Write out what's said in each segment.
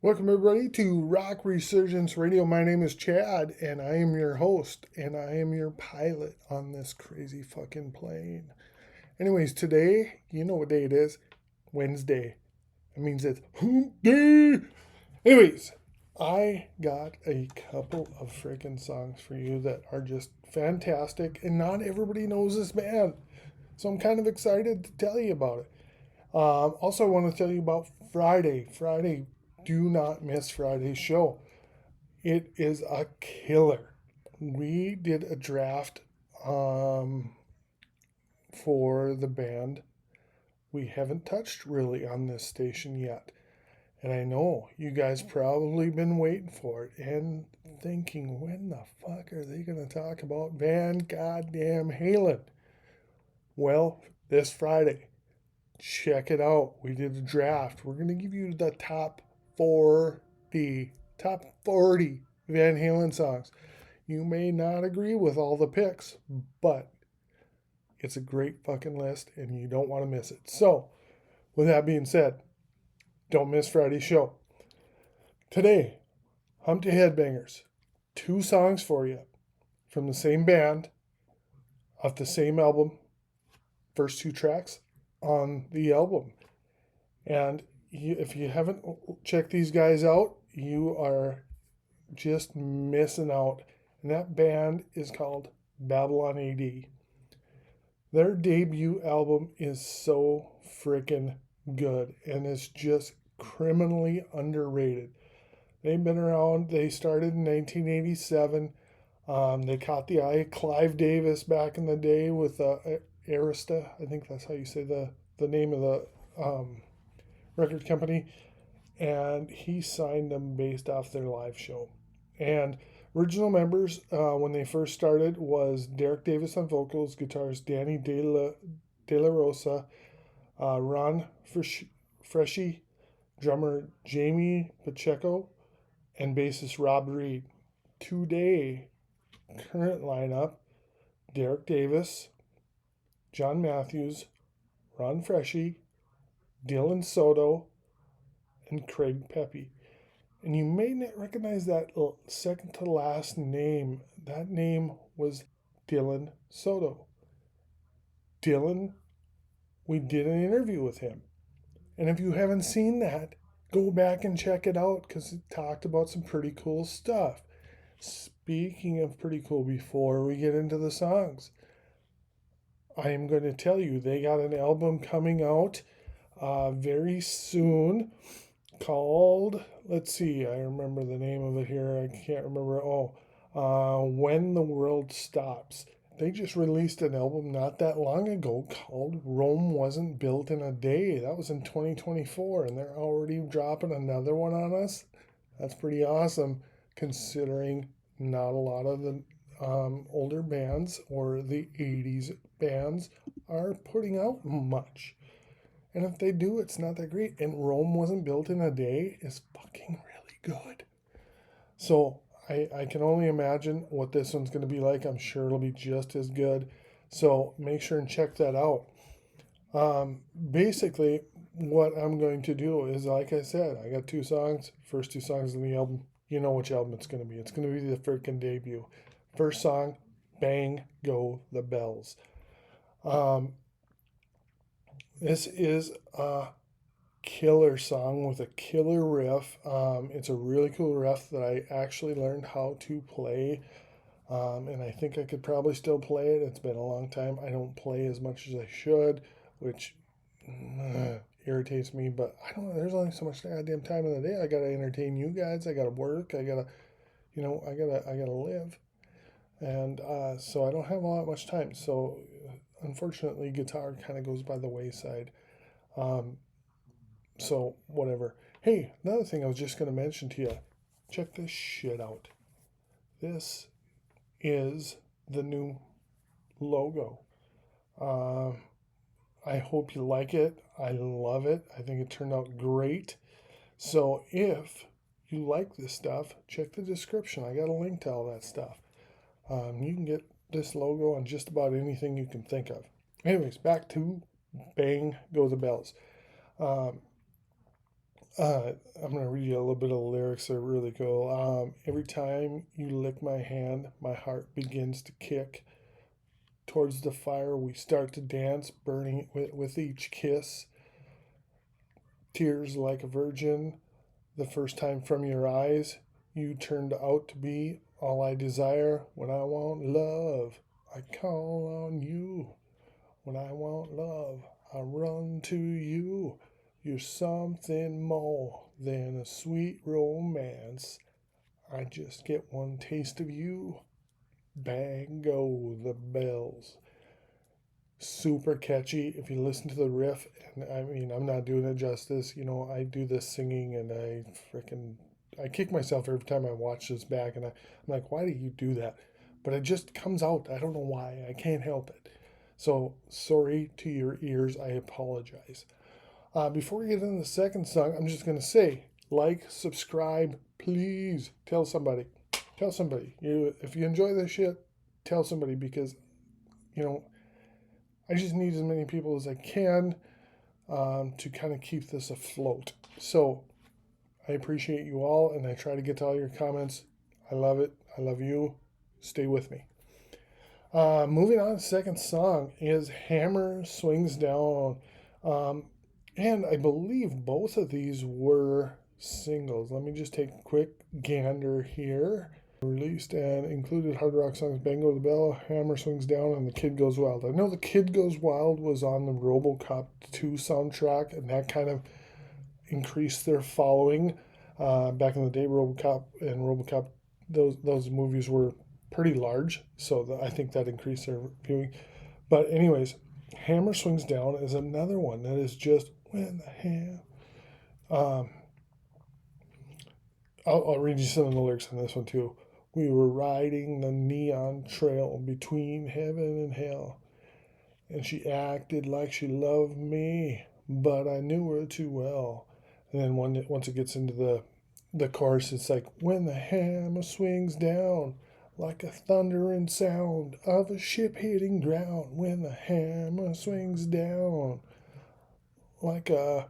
Welcome, everybody, to Rock Resurgence Radio. My name is Chad, and I am your host, and I am your pilot on this crazy fucking plane. Anyways, today, you know what day it is? Wednesday. That means it's Hump Day. Anyways, I got a couple of freaking songs for you that are just fantastic, and not everybody knows this band. So I'm kind of excited to tell you about it. Also, I want to tell you about Friday. Friday, do not miss Friday's show. It is a killer. We did a draft for the band we haven't touched really on this station yet. And I know you guys probably been waiting for it and thinking, when the fuck are they going to talk about Van Goddamn Halen? Well, this Friday, check it out. We did a draft. We're going to give you the top 40 Van Halen songs. You may not agree with all the picks, but it's a great fucking list and you don't want to miss it. So, with that being said, don't miss Friday's show. Today, Hump to Headbangers. 2 songs for you from the same band, off the same album, first 2 tracks on the album. And if you haven't checked these guys out, you are just missing out. And that band is called Babylon AD. Their debut album is so freaking good, and it's just criminally underrated. They've been around. They started in 1987. They caught the eye of Clive Davis back in the day with Arista. I think that's how you say the name of the record company. And he signed them based off their live show. And original members when they first started was Derek Davis on vocals, guitarist Danny De La Rosa, Ron Freshy, drummer Jamie Pacheco, and bassist Rob Reed. Today, current lineup, Derek Davis, John Matthews, Ron Freshy, Dylan Soto, and Craig Pepe. And you may not recognize that second to last name. That name was Dylan Soto. Dylan, we did an interview with him. And if you haven't seen that, go back and check it out because it talked about some pretty cool stuff. Speaking of pretty cool, before we get into the songs, I am going to tell you they got an album coming out very soon called, let's see, I remember the name of it here. I can't remember. When the World Stops. They just released an album not that long ago called Rome Wasn't Built in a Day. That was in 2024, and they're already dropping another one on us. That's pretty awesome, considering not a lot of the older bands or the 80s bands are putting out much. And if they do, it's not that great. And Rome Wasn't Built in a Day is fucking really good. So I can only imagine what this one's going to be like. I'm sure it'll be just as good. So make sure and check that out. Basically, what I'm going to do is, like I said, I got 2 songs. First 2 songs in the album. You know which album it's going to be. It's going to be the freaking debut. First song, Bang Go the Bells. This is a killer song with a killer riff. It's a really cool riff that I actually learned how to play. And I think I could probably still play it. It's been a long time. I don't play as much as I should, which irritates me. But I don't know. There's only so much goddamn time in the day. I gotta entertain you guys. I gotta work. I gotta live. And so I don't have all that much time. So unfortunately, guitar kind of goes by the wayside. So whatever. Hey, another thing I was just going to mention to you. Check this shit out. This is the new logo. I hope you like it. I love it. I think it turned out great. So if you like this stuff, check the description. I got a link to all that stuff. You can get this logo on just about anything you can think of. Anyways, back to Bang Go the Bells. I'm going to read you a little bit of the lyrics. They're really cool. Every time you lick my hand, my heart begins to kick. Towards the fire, we start to dance, burning with each kiss. Tears like a virgin, the first time from your eyes. You turned out to be all I desire. When I want love, I call on you. When I want love, I run to you. You're something more than a sweet romance. I just get one taste of you. Bang go the bells. Super catchy. If you listen to the riff, and I mean, I'm not doing it justice. I do this singing, and I kick myself every time I watch this back, and I'm like, why do you do that? But it just comes out. I don't know why. I can't help it. So sorry to your ears. I apologize. Before we get into the second song, I'm just gonna say, like, subscribe, please. Tell somebody. Tell somebody. If you enjoy this shit, tell somebody, because you know I just need as many people as I can to kind of keep this afloat. So I appreciate you all, and I try to get to all your comments. I love it. I love you. Stay with me. Moving on, second song is Hammer Swings Down. And I believe both of these were singles. Let me just take a quick gander here. Released and included hard rock songs Bang Go the Bell, Hammer Swings Down, and The Kid Goes Wild. I know The Kid Goes Wild was on the RoboCop 2 soundtrack, and that kind of increased their following. Back in the day, RoboCop, those movies were pretty large, so I think that increased their viewing. But anyways, Hammer Swings Down is another one that is just when the ham. I'll read you some of the lyrics on this one too. We were riding the neon trail between heaven and hell, and she acted like she loved me, but I knew her too well. And then once it gets into the chorus, it's like, when the hammer swings down, like a thundering sound of a ship hitting ground. When the hammer swings down, like a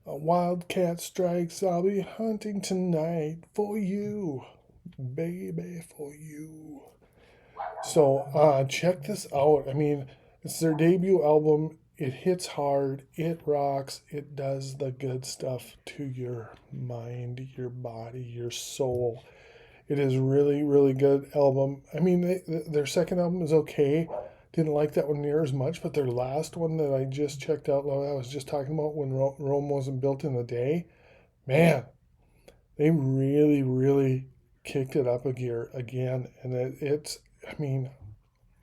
wildcat strikes, I'll be hunting tonight for you, baby, for you. So check this out. I mean, it's their debut album. It hits hard. It rocks. It does the good stuff to your mind, your body, your soul. It is really, really good album. I mean, their second album is okay. Didn't like that one near as much, but their last one that I just checked out, I was just talking about when Rome wasn't built in a day, man, they really, really kicked it up a gear again. And it's, I mean,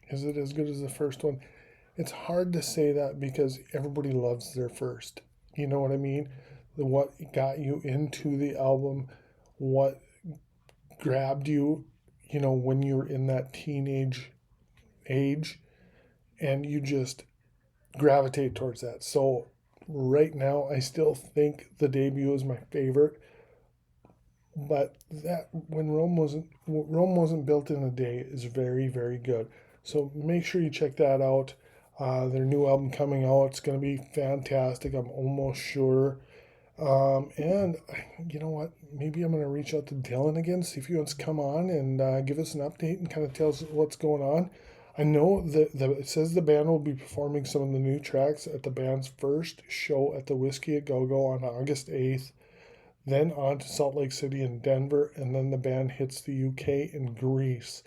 is it as good as the first one? It's hard to say that because everybody loves their first. You know what I mean? What got you into the album, what grabbed you, when you were in that teenage age, and you just gravitate towards that. So right now, I still think the debut is my favorite. But that when Rome wasn't built in a day is very, very good. So make sure you check that out. Their new album coming out, it's going to be fantastic. I'm almost sure. And you know what? Maybe I'm going to reach out to Dylan again, see if he wants to come on and give us an update and kind of tell us what's going on. I know that it says the band will be performing some of the new tracks at the band's first show at the Whiskey a Go Go on August 8th, then on to Salt Lake City and Denver, and then the band hits the UK and Greece.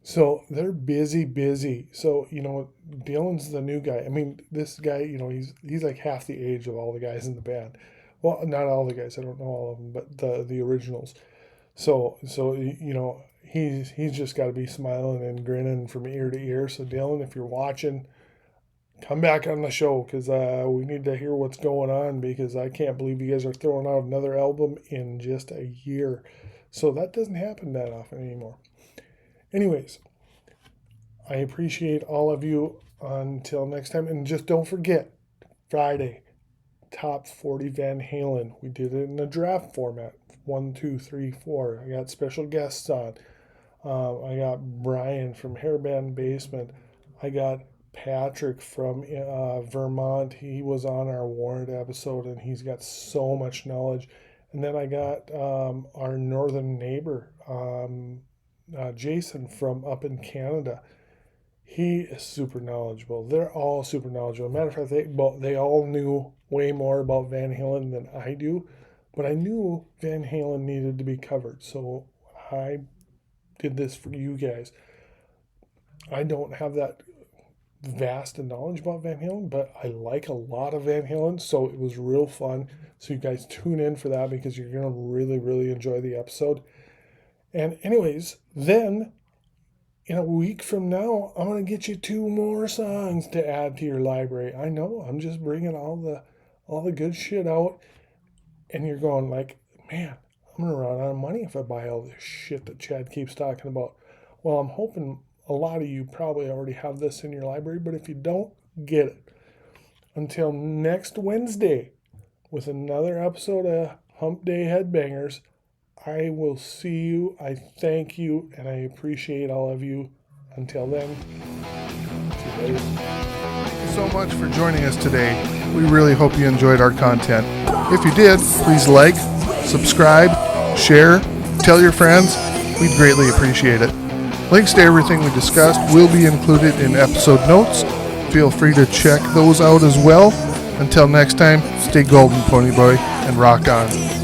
So they're busy, busy. So, Dylan's the new guy. I mean, this guy, he's like half the age of all the guys in the band. Well, not all the guys. I don't know all of them, but the originals. So he's just got to be smiling and grinning from ear to ear. So Dylan, if you're watching, come back on the show because we need to hear what's going on, because I can't believe you guys are throwing out another album in just a year. So that doesn't happen that often anymore. Anyways, I appreciate all of you. Until next time, and just don't forget, Friday, top 40 Van Halen. We did it in a draft format, 1, 2, 3, 4. I got special guests on. I got Brian from Hairband Basement. I got Patrick from Vermont. He was on our warrant episode, and he's got so much knowledge. And then I got our northern neighbor, Jason from up in Canada. He is super knowledgeable. They're all super knowledgeable. Matter of fact, they all knew way more about Van Halen than I do, but I knew Van Halen needed to be covered, so I did this for you guys. I don't have that vast knowledge about Van Halen, but I like a lot of Van Halen, so it was real fun. So you guys tune in for that because you're going to really, really enjoy the episode. And anyways, then in a week from now, I'm going to get you 2 more songs to add to your library. I know, I'm just bringing all the good shit out, and you're going like, man, I'm going to run out of money if I buy all this shit that Chad keeps talking about. Well, I'm hoping a lot of you probably already have this in your library, but if you don't, get it. Until next Wednesday with another episode of Hump Day Headbangers, I will see you. I thank you, and I appreciate all of you. Until then, see you later. Thank you so much for joining us today. We really hope you enjoyed our content. If you did, please like, subscribe, share, tell your friends. We'd greatly appreciate it. Links to everything we discussed will be included in episode notes. Feel free to check those out as well. Until next time, stay golden, Pony Boy, and rock on.